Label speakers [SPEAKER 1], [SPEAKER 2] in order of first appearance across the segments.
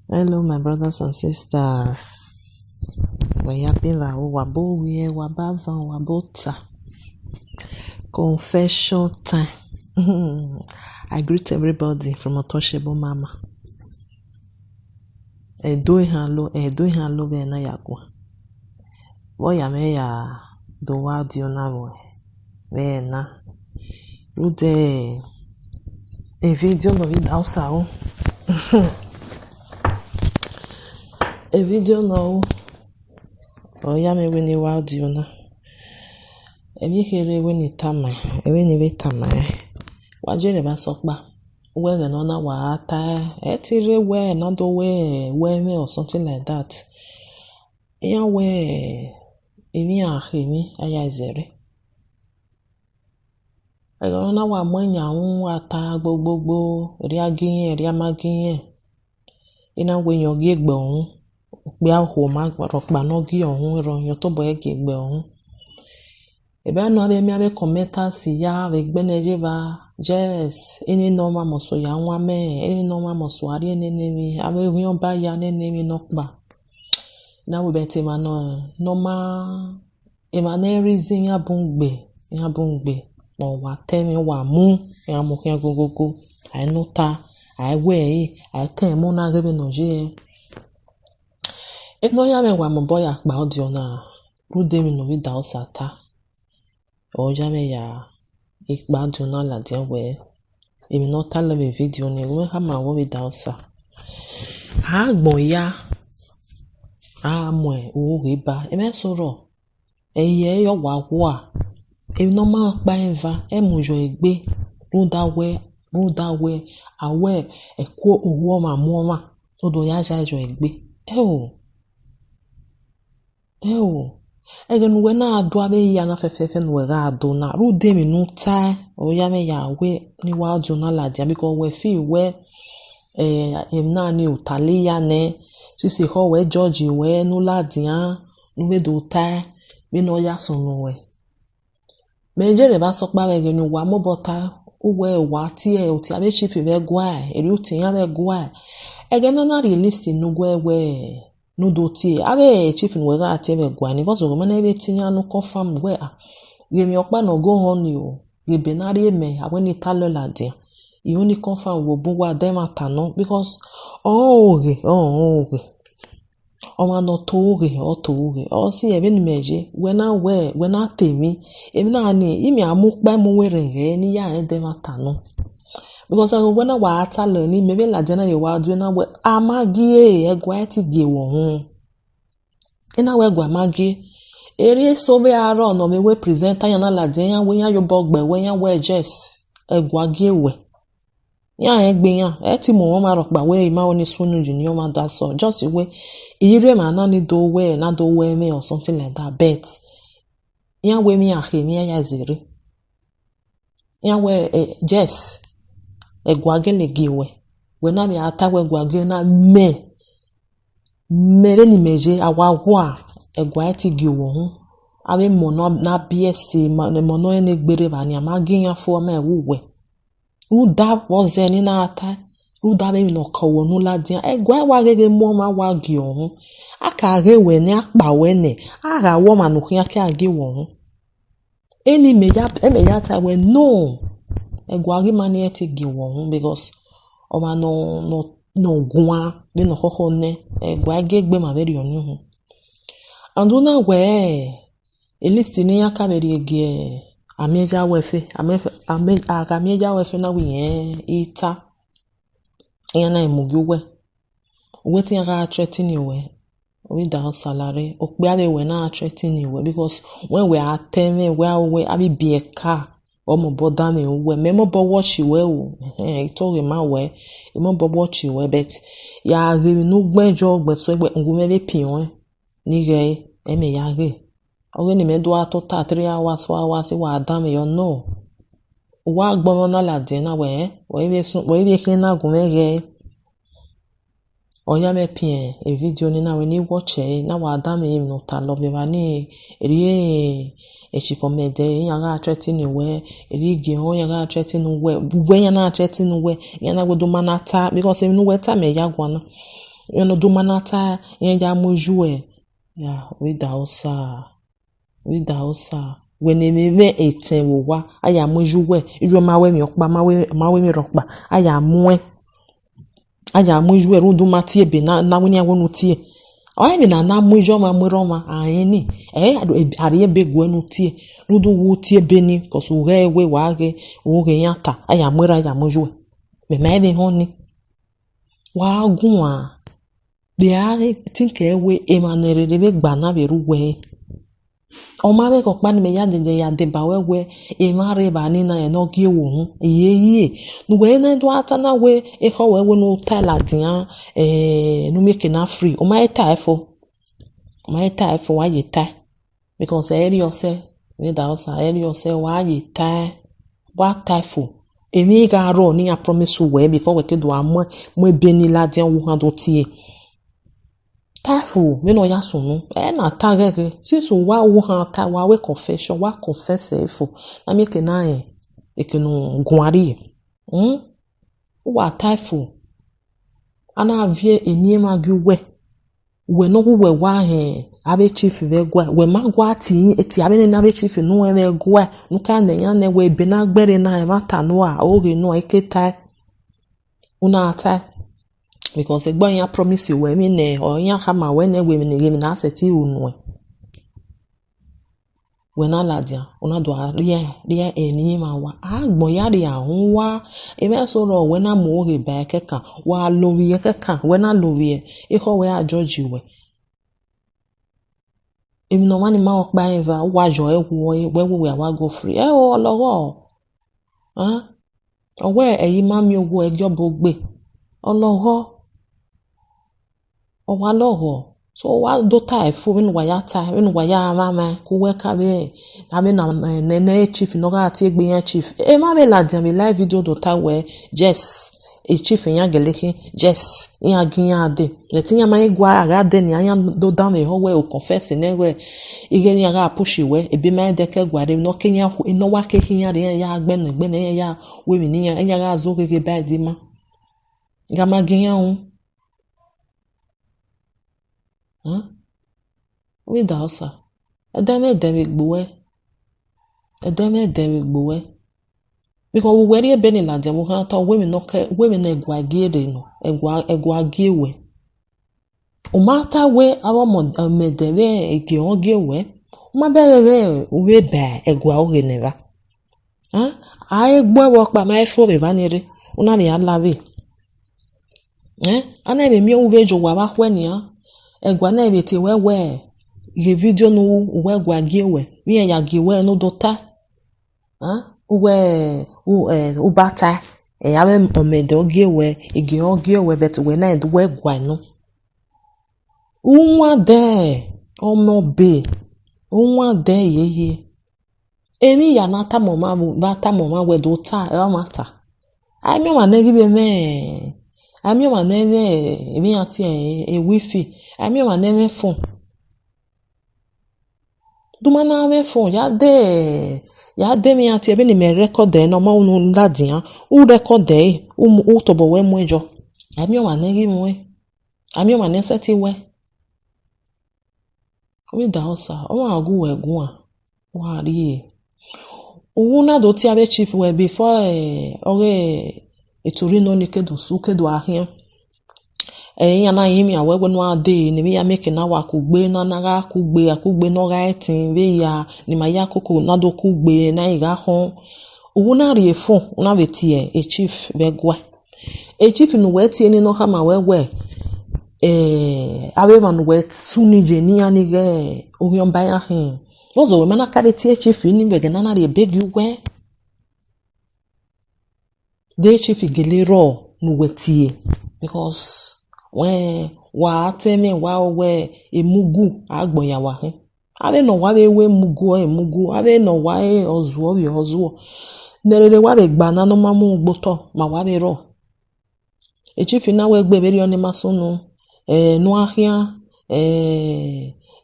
[SPEAKER 1] Hello, my brothers and sisters. Wayabiva, wabowie, wabava, wabota. Confession time. I greet everybody from Otoshebo Mama. Edoy hanlo be na yakwa. Boya me ya do wadio na mo. Be na. Ude e video no vida usao. A video no. Oya me weni wadio na. Ebi kere weni tama. Weni we tama. Wajere ba sokba. Where no na wa ata. Etire we no do we me or something like that. Eya we emi ahemi aya izere. Ego na wa mwanya un ata gbogbo ri agiyin ri amagiyin. Ina we yan gi egbe ohun. Pe aho ma ropa no gi ohun ro yan to bo ege egbe ohun. Ebe no abe mi abe commenta si ya avec benejeva yes any normal moso ya nwa me any normal moso ari enemi abe rion ba ya enemi nokpa na we bete ma no normal e ma na reason ya bungbe no wa temi wa mu ya mo kan gogogo ai nota ai we ai kan mo na gebe no je e no ya me wa mo boy akpa audio na rude mi no vi da osata o ja me ya ikpa do na la dia we emi no ta le video ni we ha ma wo vi da osa ha gbon ya a mo e o re ba e me soro eye yo wa wa emi no ma pa enva e mo jo egbe ruda we awe e ko owo ma mo ma odo ya ja jo egbe Egen we na ado abe ya na fefefe no ga ado na rude mi nu ta o ya me ya we ni wa ado na la dia because we feel we em na ni utali ya ne si ho we George we nu la dia nu we do ta mi no ya so no we me jere ba so pa we genu wa mo bota uwe wa ti e o ti abe chief we gwa e ru ti ya we gwa egen na release nu we no do tie abe chief no ga atebe gwa ni because go na ebe tinya no confirm we ye mi opa no go on you ye benari eme awen italo la dia you only confirm wo bo wa dem atano because o ma no to o si ebe ni meje we na temi emi na ni imi amukpa mo were he ni ya dem atano because when I wa atalo ni mebe la dia na ye wa do na we amagie egwa ti gie wo ho ina we gwa magie eri so be aro no me we presenter yan na la dia yan we yan yo bogbe we yan we jess egwa gie we yan egbe yan e ti mo won ma ro pa we ma oni sunu junior ma da so just we ire ma na ni do we na do we me or something like that bet yan we mi ahemi ya zere yan we jess egwage le giwe we na mi atawe egwage na mere ni meje awagwa egwa ti giwo hu abe mono na BSc mono ene gbere ba ni amagiyan fo ma ewuwe u da woze ni na ata u da be mi no kawo nu la dia egwa wa gege mo ma wa gi ohun aka re we ni apa we ne ara wo ma nu kan ka gi wo hu eni meja emeja ta we no egwa ri mani eti gi wo hu because o ma no gwa be no koko ne egwa gegbe ma veri onu hu anduna we elisi ni ya kaberi ege ameja wefe ameja wefe na wi ita ya na imugi we tin ga threatening we we da salary o pe ave we na threatening we because when we are teme we abi be car omo boda me we me mo bo watch we o ito ma we mo bo watch we bet ya re nu gbejo gbeso egbe ngume be pion ni ge eme ya re o ni me do ato 3 hours 4 hours wa adam yo no wa gbon na la de na we be kin na gun me ge o ya me pien e video ni na we ni watch na wa adam e no ta love me ba ni ri echi for me de yan ga threatening we ri ge ho yan ga threatening we yan na threatening we yan na go do manata because e no we ta me ya gwana no do manata ya mujue ya without when me eten wo wa aya mujue iru mawe mi okpa mawe mi rokpa aya mujue ru do matie be na woni awonu tie oya mi na mujo ma muroma ayeni ari ebe gwenu tie ru do wo tie be ni cause wo we wa ge wo ge yata aya mura ya mujue me ma be honi wa gun Bia think we emanere be gba na be ruwe. O ma be ko pan me ya de ba we e ma re ba ni na e no gi wo hu. Ye. Nu we na do ata na we e ho we no tala dia no make na free. O ma eta fo wa ye ta. Because eri ose we da osa eri ose wa ye ta. Wa ta fo. Emi ga ro ni a promise we before we ke do amo mo be ni la dia wo han do tie. Taifu, me no ya sunu. Na tagage. Si so wa wo han ta wa we confession, wa confess efo. Na me ke na e ke no guari. Wa taifu. Ana avie eniema gi we no we wa abe chief ve gwa. We ma gwa ti eti abe na abe chief no we gwa. No ka na ya na we be na gbere na e mata no a o ge no eketa. Una ata because egbo ya promise we mi ne o ya hama we ne we mi na aseti unu we na ladia una do ria eni ma wa agbo ya ri ahun wa e me so ro we na mo re ba keka wa lowie keka we na lowie e ho we a judge we e mi no mani ma okpa eva wa jo e wo we wa go free o lowo o we eyi ma mi owo ejo bo gbe olowo o wa loho so wa do ta fu when wa ya ta when wa ya mama ku we ka be abi na chief no ga ti egbe yan chief e ma be la dia me live video do ta we yes e chief yan geleki yes yan giyan ade le ti yan ma igwa aga de ni yan do down e ho we o confess ne we ige ni aga push we e bi ma de ke gwa de no kenya no wa ke kiyan de ya gbe ne ya we mi ni yan ga zo ke ba di ma ga ma giyan we da osa edeme gbowe because we were be ni la dem ha ta we mi na egwa gere no egwa gewe o mata we awo medere ege on gewe o ma bere we ba egwa o genera ai gbo wo pa ma fo be vanire una mi alave ana be mi o we jo wa ba hwe egwa na ebete we ihe video no we gwa giwe mi ya giwe no dota we ubata ya be omede ogiwe igi ogiwe bet we na edu we gwa no unwa de omobe unwa de yeye emi ya na ta mama we dota e mata ai mi wa na gibe me ami wa na emi ati e wifi ami wa na me phone duma na me phone ya de mi ati ebe ni me record no ma unu ladian u record u to bo we mu ejo ami wa na gi mu ami wa na seti we we da osa o wa gu we gun wa ri owu na do ti abe chief we before ore eturi no ni kedu su kedu ahia ya na yimi awewe no ade ni ya make na wa kugbe na ga kugbe no ga etin be ya ni ma ya koko na do kugbe na iga ho owu na ri efo na betie e chief begwa e chief no we tie ni no ha ma wewe awe man we suni je ni ani ge orion ba ya hin ozo we mana ka betie chief ni be na ri beg you we de chief gelero no wetie because when wa temi wa we emugu agbon ya wa hin ave no wa we mugu ave no wa ozuo nerere wa be gba na no mamu gboto ma wa be ro e chief na we gbe beri oni masunu no ahia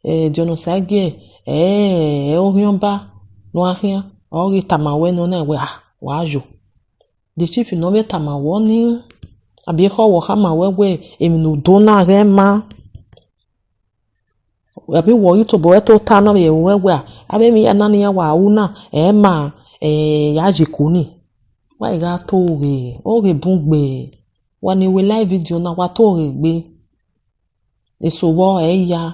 [SPEAKER 1] dionosage ohionba no ahia ori tamawe no na we wa jo the chief no be tamawo ni Abi ho wo hama wewe eminu dona rema. Abi wo YouTube weto tano ye wewe. Abi mi anani ya wa una ema yaji kuni. Wa iga toge oge bungbe. Wani we live video na wa toge gbe. Esowo ya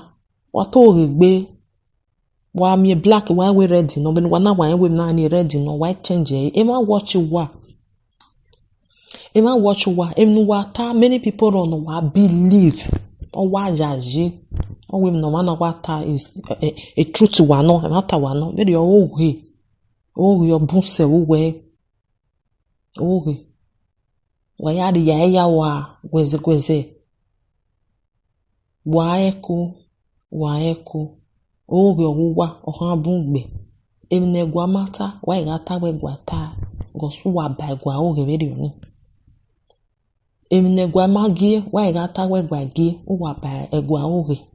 [SPEAKER 1] wa toge gbe. Wa mi black wa we ready no beni wana wa we na ni ready no wa change ema watch wa emnu wa ta many people run wa believe o wa jaji o we no mana wa ta is a truth wa no matter wa no very o we obunse we wa ya wa gweze wa eku oge ọwụwa ọha bungbe emne gwa mata wa igata we gwa ta gosu wa ba gwa oge beri oni emne gwa magi wa igata we gwa gi wa ba egwa oge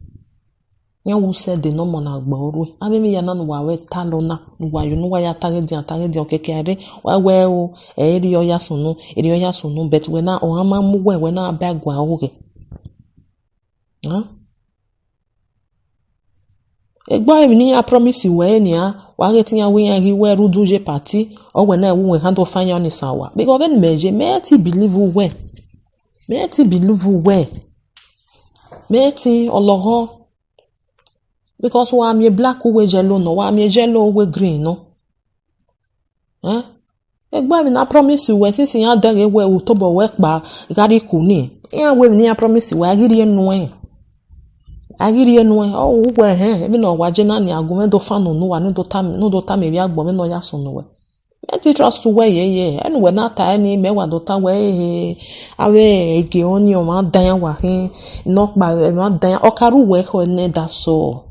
[SPEAKER 1] nya wu se de no mona gba oru abemi ya na wa we talona wa yunu wa ya taredi okeke are wa we o eri oya sunu bet we na o ama mu we na ba gwa oge Egba emi ni a promise we ni a wa get ya we yan ri we ruduje party o we na we handle fanya ni sawa because then me ti believe oloho because wa mi black we jello no wa mi jello we green no Egba emi na promise we since yan dare we October we pa gari kuni yan we ni a promise we agiri enu o we emi no wa je na ni agumento fanu no wa no do ta me bi agbo me no ya so no we ti trust we ye enu we na ta ni me wa do ta we awe ege oni o ma dan wa hin no pa ma dan okaru we ho ne da so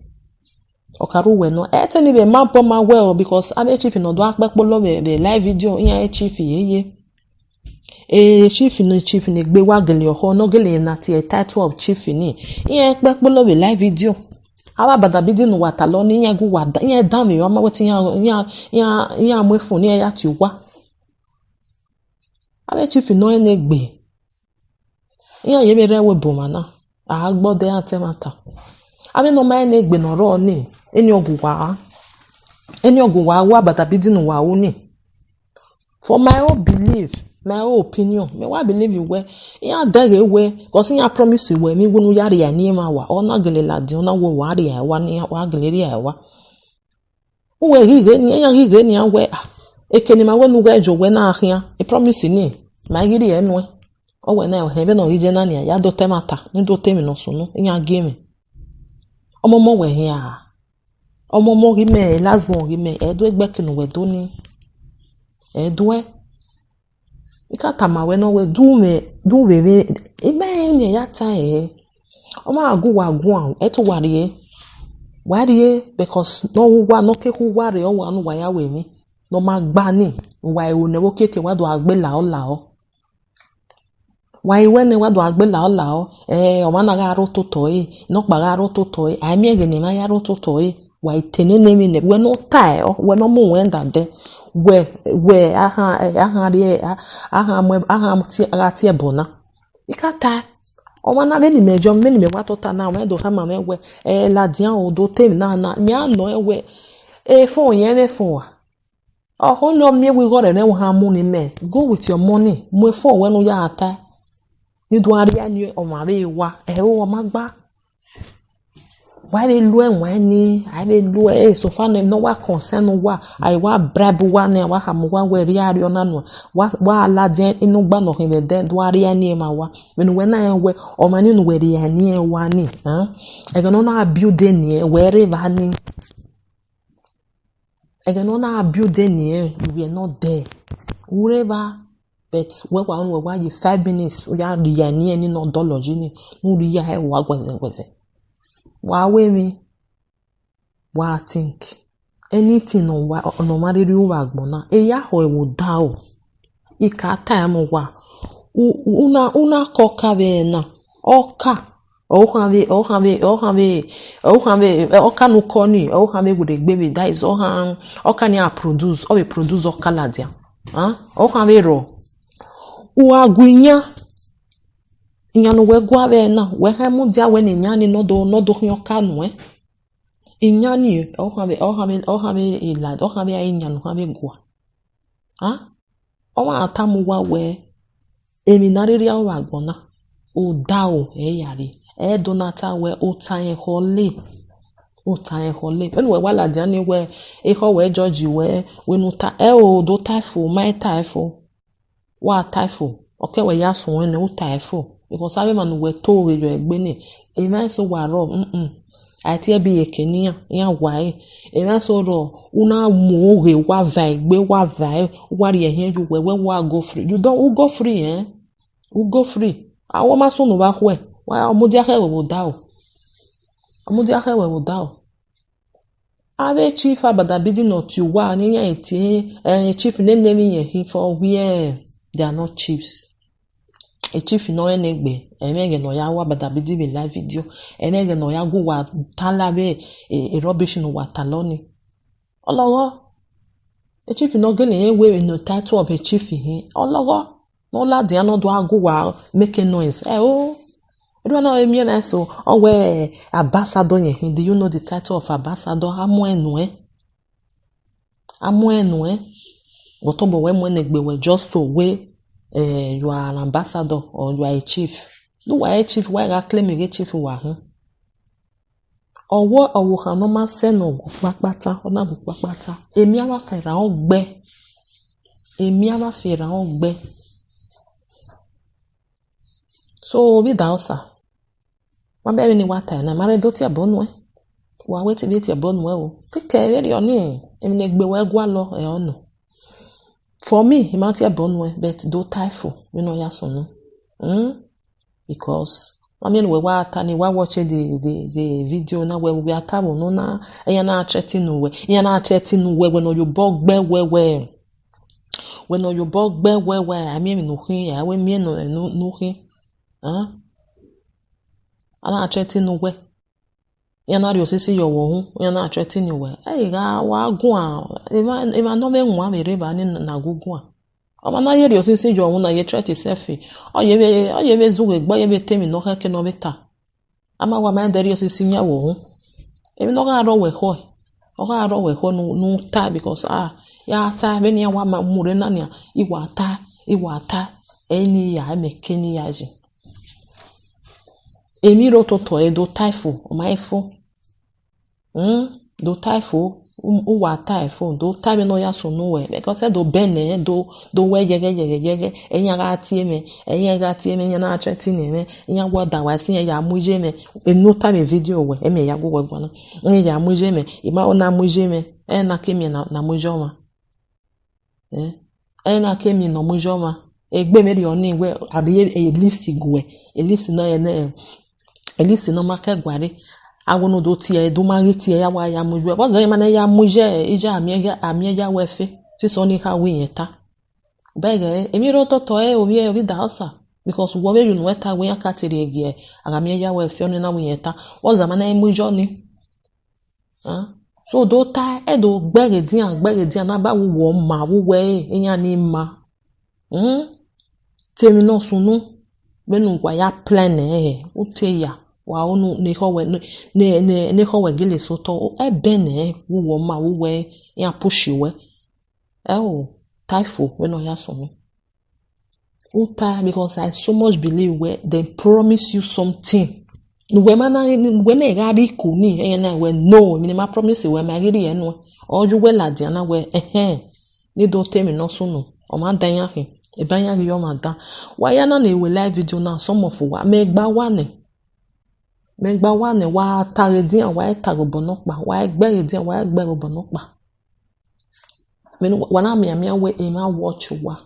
[SPEAKER 1] okaru we no e ni be ma po ma well because ade chief no do apepo lo be live video yan chief ye chief ni gbe wa gele oho no gele na ti title of chief ni iyan pepo lo we live video awa bada bidin wa ta lo ni yan gu wa yan down me ma wetin yan mo fun ni ya ti wa awe chief no ene gbe yan ye mere we bo mana a gbo de atemata awe no ma ene gbe no ro ni eni ogun wa wa bada bidin wa o ni for my own belief my own opinion me wa believe you we ya dare we cause ya promise we mi wonu yare ya ni ma wa ona gele la di ona wo wa ya wa ni wa gele ya wa we ri ni ya ri ni we ekeni ma wonu we jo we na ahia e promise ni ma giri enu o we na o he be no ije na ni ya do temata ni do temi no so no ya game omomo we ya omomo ri me last one ri me e do egbe kinu we do ni e do Ikata ma we no we do we ibe ni ya ta o ma agu an eto wariye because no wa no ke hu ware o wa no wa ya we mi no ma gba ni wa e wo ne wo keke wa do agbe la o wa iwe ne wa do agbe la o o ma na ga ro to to no pa ga ro to to ai mi ege ni ma ya ro to to wa itene ne mi ne we no tai we no mo we nda de we aha ti ebona ikata o ma na be ni mejo me ni me wa to ta na we do ha ma me we la dian o do temi na mi ano we phone yen me phone o ho no mi we go re ne ha mu ni me go with your money mo phone we no ya ata ni do ari ani o ma be wa o ma gba why they lu en ni I dey lu so far no wa concern wa I wa bribe wa na wa ha mo wa we ri ari ona no wa ala den inu gba no hin de do ari ani ma wa when na en we o ma ni no we ri ani en wa ni e ga no na build ni we ri ba ni e ga no na build ni we are not there wherever but we wa you 5 minutes we are ri ani ni no dology ni no ri ya e wa gweze wa we mi wa think anything no mariri wa agbona ya ho e wo da o ika time wa una koka be na oka oka no koni oka be would baby that is oka ni produce or we produce oka ladia oka be ro wa gwinya Inyanu we gwa we na we ha mu dia we ni nyani no do hyo kanu inyani o ha we ila o ha we inyanu ha we gwa ha o ma atamu wa we eminariri awa agbona o dao yari donata we o tan hole when we wala jani we e ho we George we nuta o do taifo my taifo wa taifo okay we ya so we no taifo because I man we to we egbe ni e ma so wa ro ati e bi ekenia ya wai e ma so ro una mu we wa vai gbe wa vai wa ri ehin ju we wa go free you don't go free we go free awo ma so no ba hwe wa omodi ahe we wo dao ave chief abadabidi no tu wa ni yan eti chief name yen for where they are not chiefs a chief no enegbe emege no ya wa abadabidi be live video emege no ya go wa talabe e rubbish no wa taloni olowo a chief no gele yen we no title of a chief hin olowo no la de no do ago wa make noise I don't know me so we ambassador yen do you know the title of ambassador amoenwe gotobo we enegbe we just to we you are an ambassador or you are a chief. No, a chief, why I claim a chief wa or what or can no man send no backbata or na backbata. Emiawa fera ogbe. So we dausa. Ma be ni wata na mare doti abonwe. Wa weti doti abonwe o. Take very oni. Emnegbe we gwa lo e ono. For me, he might have bonwe, but do typho, you know, yes or no. Because I mean, we were watching the video now where we are table no na, and you're not chatting no way. You're not chatting no way when you bug bear where. When you bug bear where, I mean, no here, I will mean no here. I'm not chatting no way. You're not your sister, your womb, you're not threatening you well. Hey, wa gwa. If I know me nwa me reba ni na gugwa. O ma na ye your sister your womb na ye threat selfie. O ye be zuwe gbo ye be temi no ka ke no beta. Ama wa ma der your sister nya wo. Emi no ga ro we ho. O ga ro we ho no ta because ya ta be ni wa ma mure na nia iwa ta eni ya me keni ya ji. Emi ro toto do taifo o ma ifo do taifo wa taifo do tabe no ya so no we because do bene do we yege enya ga tie me nya na acheti ni me nya gwa da wa sin ya muje me no tabe video we eme ya gwa gwa no nya muje me ima ona muje me na kemi na mujoma na kemi no mujoma egbe me ri oni we abi elisi no ene elisi no make gware awono do tie do mari tie ya wa ya mujwe bo zan mana ya muje ija amie ya wefe ti so ni ha wi yeta bege emi ro toto obi da hosa because wo be you weta we aka tere gie agamie ya wefe oni na wi yeta wo zan mana mujo ni so do ta do gbere dian na ba wo ma wo we enya ni ma temi no sunu benu kwa ya plan uteya wa onu ne ho we gele soto bene wo ma wo we ya pushiwe typho we no ya so me uta because I so much believe where they promise you something we mana we na ga ri ku ni na we no me ma promise we ma ri enu oju we la dia na we ni do temi no sunu o ma dan ya he ebanya ri yo ma dan wa ya na we live video na some of wa megba wane wa tare dian wa tare bonopa wa egbere dian wa egbere bonopa me no wana me we e ma watch wa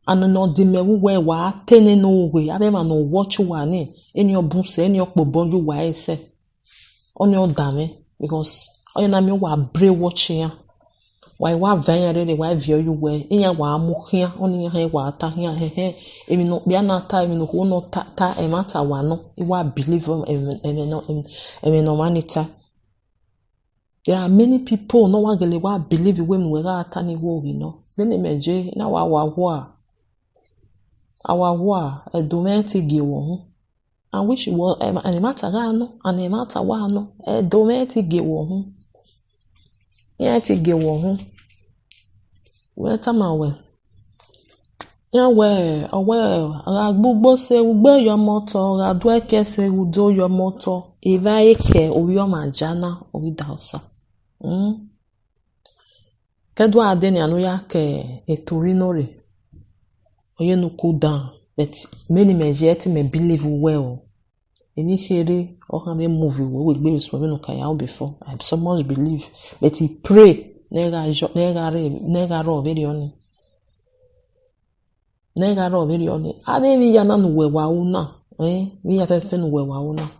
[SPEAKER 1] anu no di me we wa tene no we abe ma no watch wa ni eni obun se eni opoboju wa ese oni odame because oyo na me wa bre watch ya wa vanyere wa view you we enya wa amuhia oni ha wa ata hia emi no bia na ata emi no ho no ta e mata wa no wa believe emi no manita. There are many people no wa gele wa believe when we ga ata ni wo we no bene meje na wa awawa edometi gewo and which was animata gano animata wano edometi gewo yeti gewo weta mawe yawe ra gbogbo se ugbe yo moto ra dueke se udo yo moto eva eke oyo majana oridausa kedu adeni anu yake etorinore oye no cool down but many mejet me believe well any here or have a movie we will be swimming no kaya before I so much believe but he pray nega ro very only nega ro very only ave mi yana no we wa una mi ya fefe no we wa una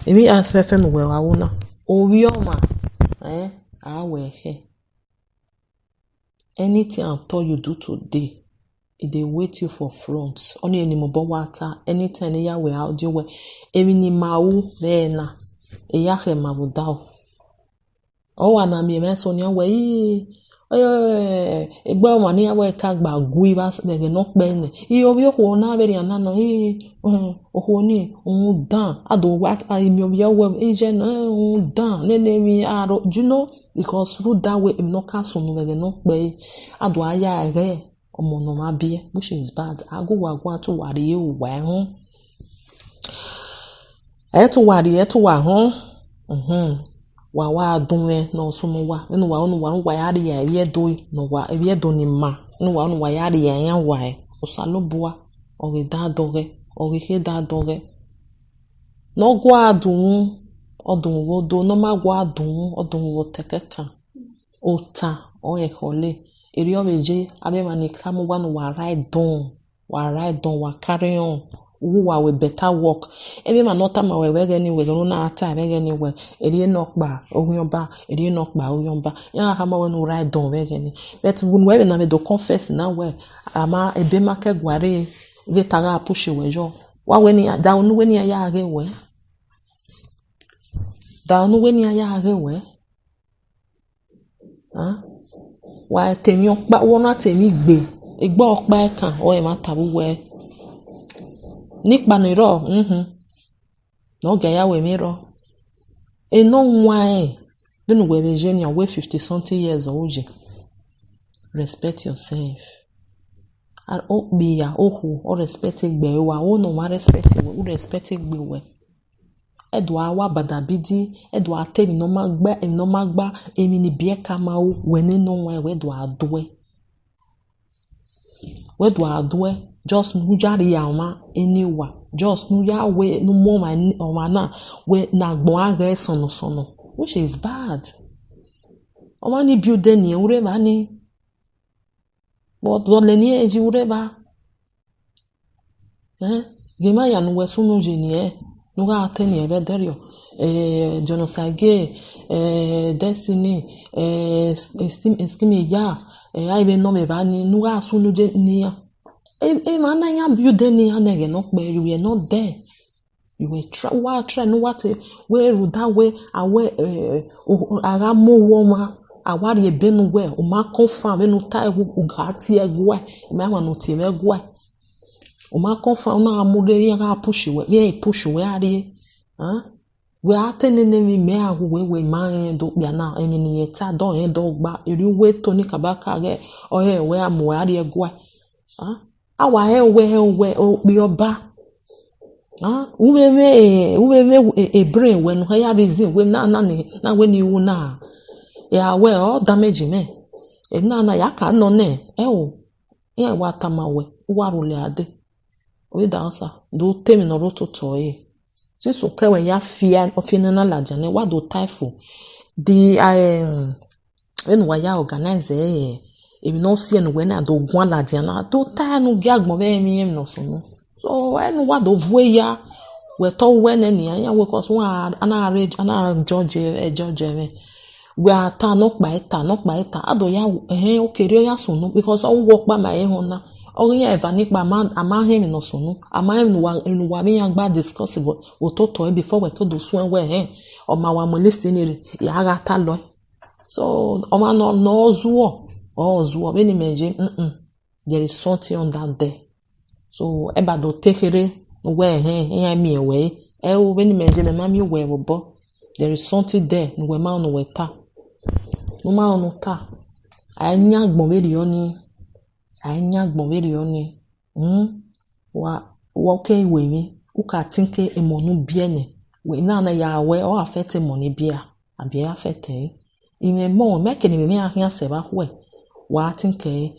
[SPEAKER 1] mi ya fefe no we wa una owioma awe he anything I told you do today they wait you for front only any mo water anytime ya we out you we emi ni mawu na ya he mabudao o ana mi meso ni we egbe o mani ya we ka gbagui ba se no pe ni iyo bi o na be ri ana no o ni un dan ado what I mi o ya we je na un dan nene mi aro you know because through that way im no ka so no be no pe ado aya re omo no ma bie which is bad ago wa to wari e wa ho to wari e to wa ho wa adunwe no so mo wa no wa ya ri ya e do no wa e do ni ma no wa ya ri ya wa o salobua o ge da doge o ge he da doge no gwa adun odun wo do no ma gwa adun odun wo tekeka ota o e hole eri obeje abemani kamu wanu wa ride down wa carry on who we better work ebe ma not ma we wege ni we no na ata wege ni we eri enokpa oyomba ya ha ma we no ride down wege ni but when we na me do confess na we ama ebe ma ke gware we taga push we jo wa we ni da onu we ni ya age we da onu we ni ya age we wa temi okpa wona temi gbe igbo okpa e kan o e ma tabu we nipa ni ro no ga ya we mi ro e no nwa e binu we be junior we 50 something years old respect yourself and o be ya ohu o respect gbe wa o no ma respect we respect gbe we edwa wa badabidi edwa temi no magba emi ni bie kama o we ni no wa we dwa adwe just nu jari ya ma eniwa just nu ya we no more my o ma na we na gbon aga sono which is bad o ma ni build ni ure ba ni but do le ni eji ure ba gema ya nu we sunu je ni nuga ateni ebe derio Jonosage Destiny esteem ya aibe no me ba ni nuga asunu je ni ya man na ya build ni anege no pe you were not there you were try no what we ru that way awe ara mo wo ma awari ebe nu we o ma confirm enu ta ewu ga ti egwa me ma no ti egwa o ma confirm na amure ya ga push we ari we atenene mi me awu we ma yen do bia na emi ni eta don yen do gba iri we to ni kabaka ge o he we amu ari egwa awa he we o bi oba uwe brain when higher reason we na we ni wu na ya we o damage me e na ya ka no ne o ya wa tamawe wa rule ade we dansa do temi no roto toye so ke when ya fear ofina na la jane wa do typho the when wa ya organize if no see no when do gwan la jana do ta no giagbon be mi no so no so when wa do voe ya we to when ni ya we cause one ana judge me we are ta no pa eta ado ya o kere ya so no because o work pa ma ho na o ya eva nipa ama him no so no ama him no wa mi agba discuss wo to before we to do so we o ma wa mo listen ni ya ga ta lo so o ma no zuo o zuo be ni meje there is something on that day So eba do tekere we he mi we when me je me mami we bo there is something there we ma no weta no ma no ta anya gbon we oni wa ke we mi uka tinke emonu biene we na ya we o affect money bia abia affect ime mo make ni me ahia se ba we wa tinke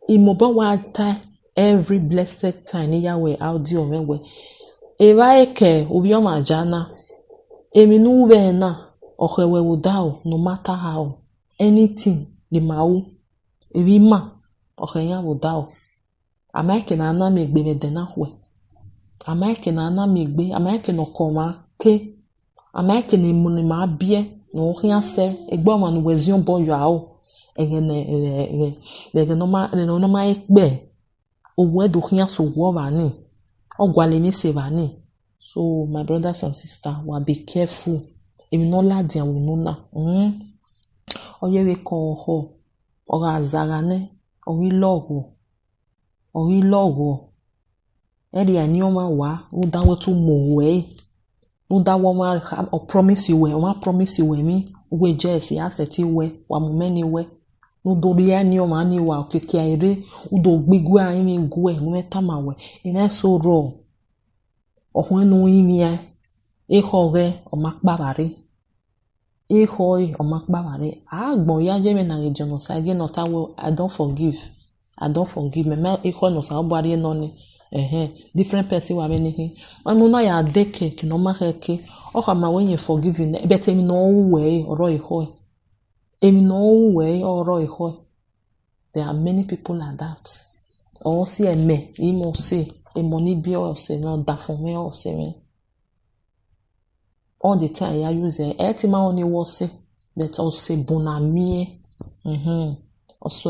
[SPEAKER 1] imoba wa ta every blessed time ya we audio mewe eva eke obi o ma jana emi nu we na ohewe wudao no matter how anything the mau evi ma ohenya wudao amaike na ana megbe me de na we amaike na ana megbe amaike no koma ke amaike ni muni ma bie no hia se egbo ma no wezion bo yo ao egene no ma ekbe owo do hia so wo ba ni ogwale mi se ba ni. So my brothers and sisters, be careful. If you not lad ya wununa, oye we ko ho, ora zarane, ori logo. Eri anyoma wa, uda wetu mo we, uda wa o promise you we, o promise you we we jesi aseti we, wa mumeni we. Udo ri anyoma ni wa okeke aire, udo gbigwe anyi gwe, numetama we. Ina so raw. Ohun no yimia ehore omakbabare agbon ya je me na genocide no ta we I don't forgive me ehore no sa obari no ni different person wa me ni mo na ya deke ki no ma heke o ka ma when you forgiving but emi no we oro ehore there are many people like that or see eme imo say money be or say no da for me or say me all the time I use etima only was say but also bonamie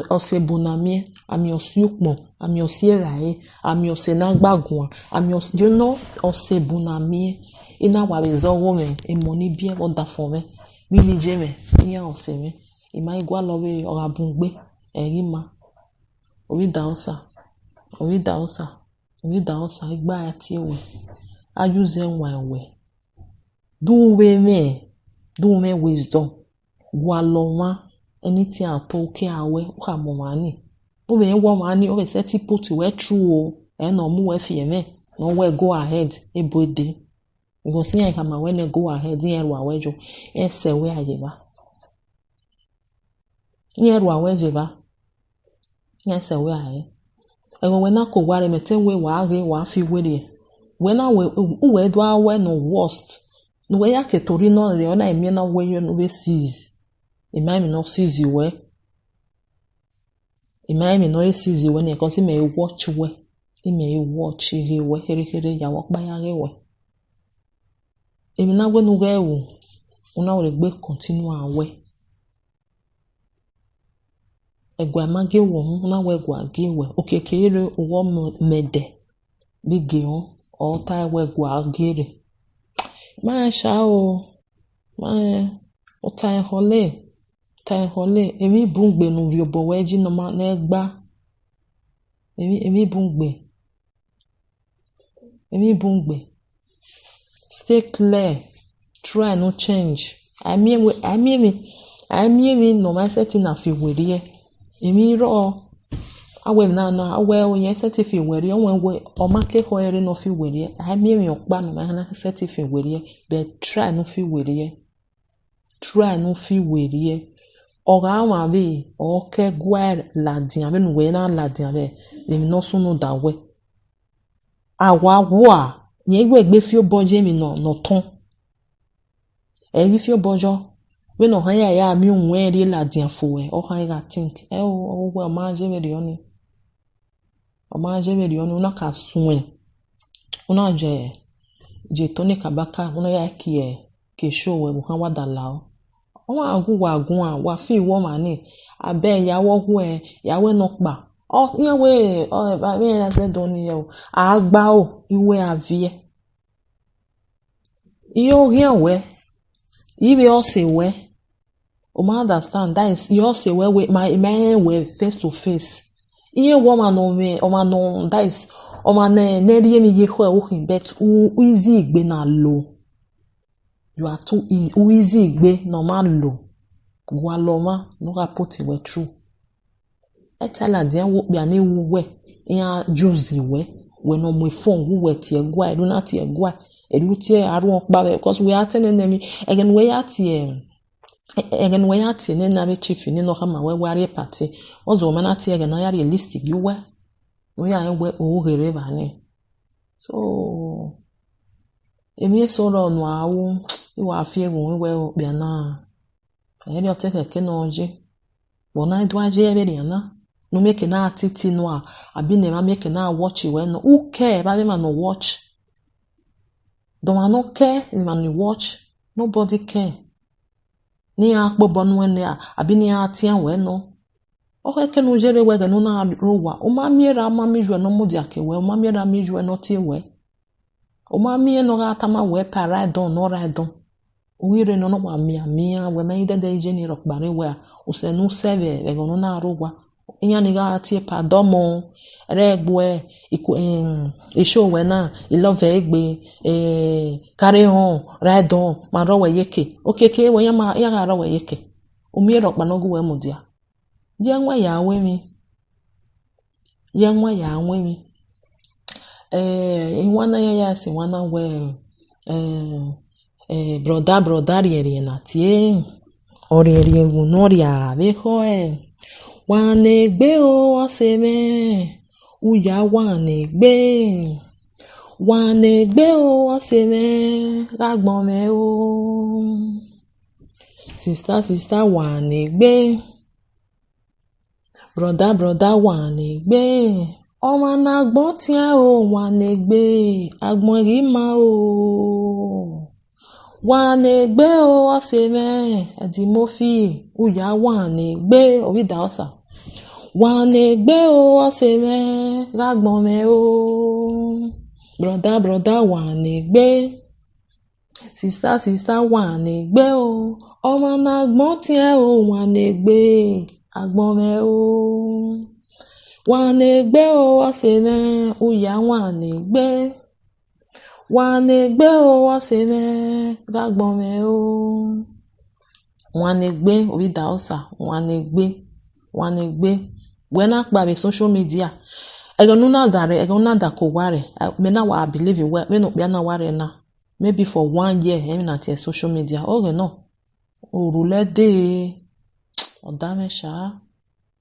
[SPEAKER 1] also bonamie ami osukmo ami osierai ami osenagbagun ami you know also bonamie ina wa resolve me money be or da for me mi je me iya o say me ima igwa lowe or abungbe erima orí daosa igba ati we ayuze nwanwe do me wisdom gwa lo anything atoke awe ka mo mani o be wo mani o be set put we true o no mu we fie me no we go ahead ebode because yen ka ma when go ahead yen ro awejo ese we ayeba ese we aye ego we na ko ware mete we wa fi were we na we do awe no worst no we ya ke tori no re na emi na we no we seize imami no seize we imami no seize we na kon si me watch we he we here ya wo pa ya we emi na we no we wu una we gbe continue awe egwa mage wo na we gwa gewe okekere uwo mede bige o ta we gwa gere ma sha o ma o ta hole emi bungbe nu viobo weji no ma na egba emi bungbe stay clear try no change I mean no ma setting na fi were emi ro awe na awe onye certificate were onwe o make hoere no fi were I mean okpa no ma na certificate were but try no fi were o ga ma be o ke gwa ladian be no we na ladian be emi no so no da we awa yen gbe fi oboje mi no ton e fi obojo we no han ya mi unwe ri ladian fo we o han ga think o we ma je me ri oni una ka sun una je to ni kabaka una ya ki ke show we han wa da la o wa wa fi wo ma ni abe ya wo hu ya we no pa o yan we o ba mi ya se do ni o agba o iwe avie iyo rian we ibe o se we o ma understand that is you say we my we face to face iye woman no me o ma no that is Oma ne rie mi ye ho e bet u easy igbe na low. You are too easy igbe normal low. Gualoma no rapoti we true. Etala dia wo bia na ewu we ya juicy we no mo phone wo we tie gwa e do na tie gwa e do tie aru okpa because we are ten enemy again we are tie ne na be chief ni no hama we ware party ozo ma na tie again na ya realistic you we are we o here ba ni so emi so ro no awu iwa afie wo we bia na e ri oteke ke no je bona edu aje ebe ri na no make na atiti no a abi na make na watch we no who care ba be man no watch don't no care ni man watch nobody care ni akpo no we abi ni atia we no o ke no jere we no na rowa o ma miera ma mijo no mu dia ke we o ma miera mijo no tie we o ma mie no ga tama we para don no ra don uire no wa mia we ma ide de jeni rock bare we o se no serve we go na rowa inya ni ga tie pa domo regwe iku isho we na I love egbe carry on ra don ma ro we yeke okeke we ya ga ro we yeke o mi rock pa no go we mu dia je nwa ya we mi iwana ya si wana we brother yeri na tie ori egu no ria vejo wanegbe o oseme uya wanegbe o oseme ragbon me o sister wanegbe brother wanegbe ọmọ na gbọ́ tí o wanegbe agbon ri ma o wanegbe o oseme edimofi uya wanegbe orida osa wanegbe o oseme ragbon me o brother wanegbe sister wanegbe o ọmọ na gbọ́ tí o wanegbe agbon me o wanegbe o oseme uya wanegbe o oseme ragbon me o wanegbe orida osa wanegbe we na pa be social media egonu na da ko ware me na wa believe we no bia na ware na maybe for 1 year em na tie social media no rule de odamesha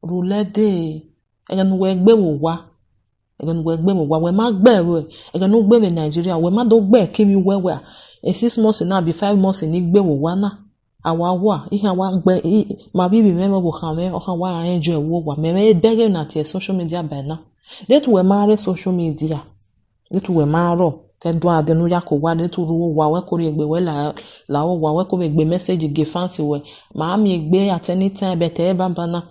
[SPEAKER 1] rule de egonu we gbe wo wa we ma gbe we egonu gbe me Nigeria we ma do gbe kimi we 6 months na be 5 months ni gbe wo wa na awa ihe awa gbe ma bibi me wo kan me o kan wa enjoy wo wa me bege na tie social media by na let we ma social media let we ma ro ke do adenu ya ko wa let ru wa we ko ri egbe we la o wa we ko egbe message ge fancy we ma mi egbe at any time be te baba na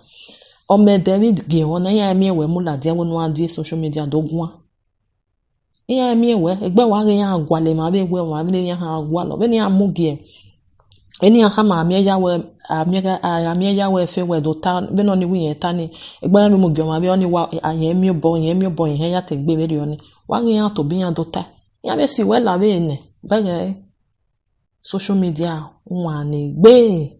[SPEAKER 1] o me David ge won ya mi we mu la dia wonu adi social media dogun ya mi we egbe wa re ya agwale ma be we wa be ya agwa lo be ni amuge eni aha ma mi ya we fe we do ta be no ni wi yen ta ni egbe mi mu ge ma be oni wa ayen mi bo yen ya te gbe be ri oni wa re ya to bi yan do ta ya be si we la be ne be social media wa ni gbe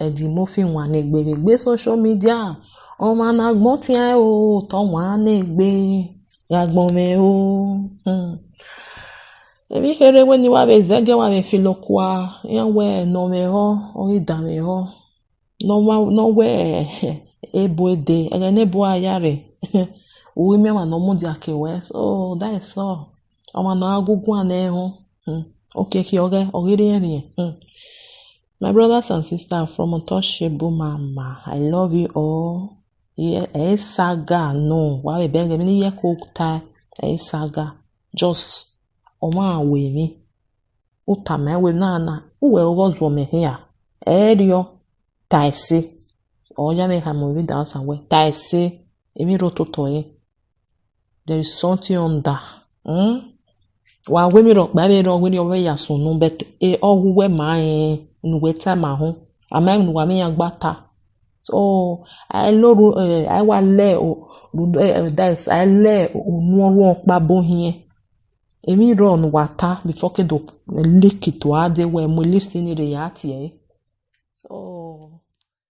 [SPEAKER 1] edimofi wa ni gbe social media o ma na gbon ti o to wa ni gbe ya gbon me o emi here we ni wa be zege wa be filokwa ya we no me ho ori da me ho no we eboede ege ne bo ayare we me wa no mu di akewe so that is all o ma na agugu ana ho okay ki ogire yen my brothers and sisters from Untouchable Mama, I love you all. Saga no wa be benge mi ye ko ta saga just oma we mi utama we na uwe ogozo me here erio taisi oya me ha mo bi da san we taisi emi rototo yin there is something under wa we mi ro pa be ro we ni owe ya sunu bet oguwe ma nu we ta ma ho ama nu wa mi yan gbata So I know I wa le o that is I le o nuowo pa bo here. Emi run water before ke do lick it to ade we mo listen re ya tie. So